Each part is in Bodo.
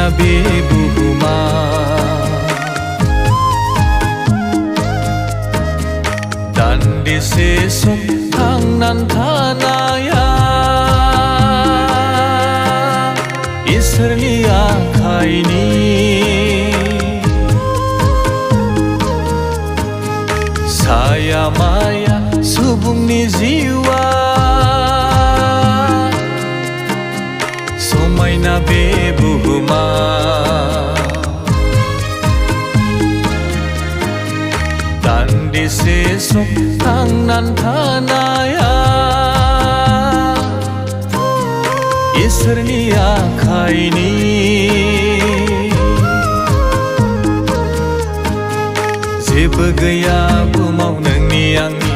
समायना बे बुहुमा दान्दिसे सम थांनानै थानाया इसोरनि आखाइनि साया माया सुबुंनि जिउआ समायना बे बुहुमा दान्दिसे सम थांनानै थानाया इसोरनि आखाइनि जेबो गैया बुहुमाव नोंनि आंनि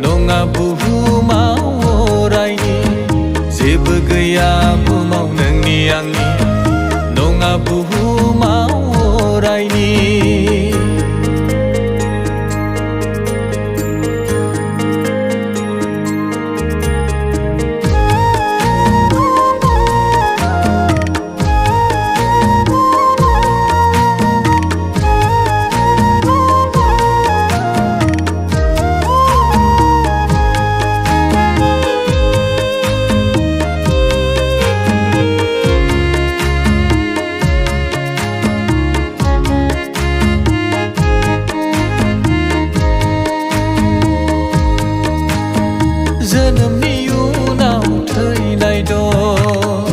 नङा बुहुमाव अरायनि जेबो गैया बुहुमाव नोंनि आंनि नङा बुहुमाव अरायनि जोनोमनि उनाव थैनाय दं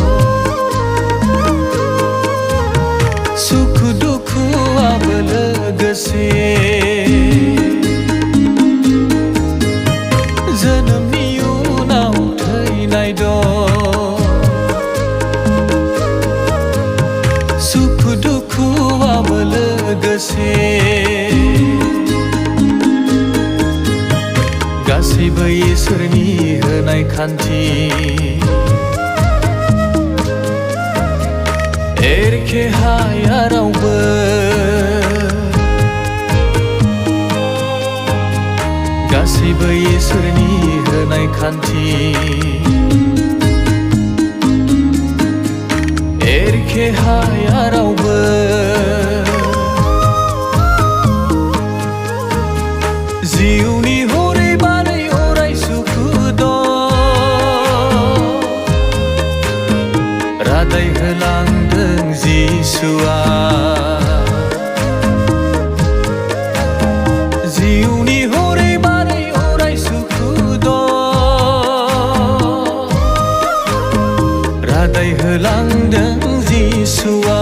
सुखु दुखुआबो लोगोसे जोनोमनि उनाव थैनाय दं सुखु दुखुआबो लोगोसे गासैबो इसोरनि होनाय खान्थि एरखे हाया रावबो गासैबो इसोरनि होनाय खान्थि एरखे हाया रावबो जिउनि हरै बारै अराय सुखु दं रादाय होलांदों जिसुआ जिउनि हरै बारै अराय सुखु दं रादाय होलांदों जिसुआ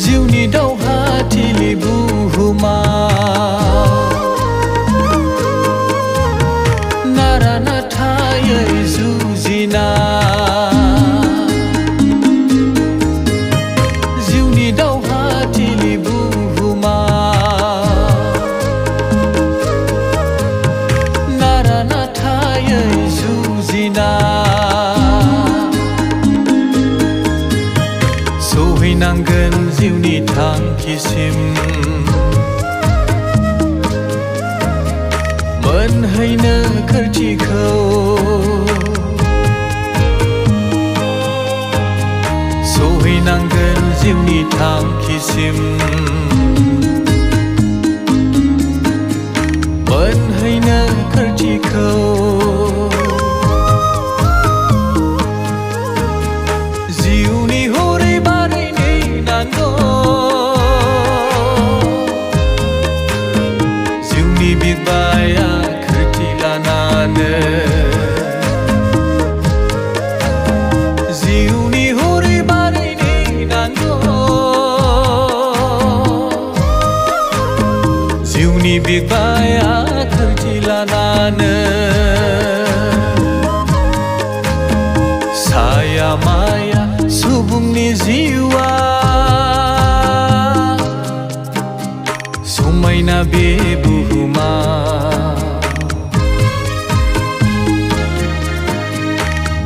जिउनि दावहाथिलि बुहुमा नारा नाथायै जुजिना जिउनि दावहाथिलि बुहुमा नारा नाथायै जुजिना सौहैनांगोन जिउनि थांखिसिम मोनहैनो गोरथिखौ सौहैनांगोन जिउनि थांखिसिम मोनहैनो गोरथिखौ जिउनि हरै बारै नेनांगौ जिउनि बिबाया खोथि लानानै जिउनि हरै बारै बिबाय आखोरथि लानानै साया माया सुबुंनि जिउआ समायना बे बुहुमा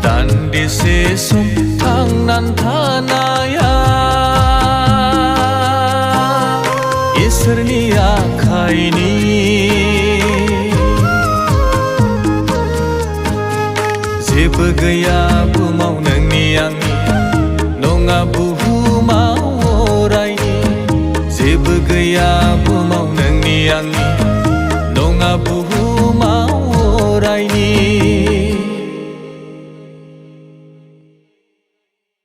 दान्दिसे सम थांनानै थानाया इसोरनि आखाइनि जेबो गैया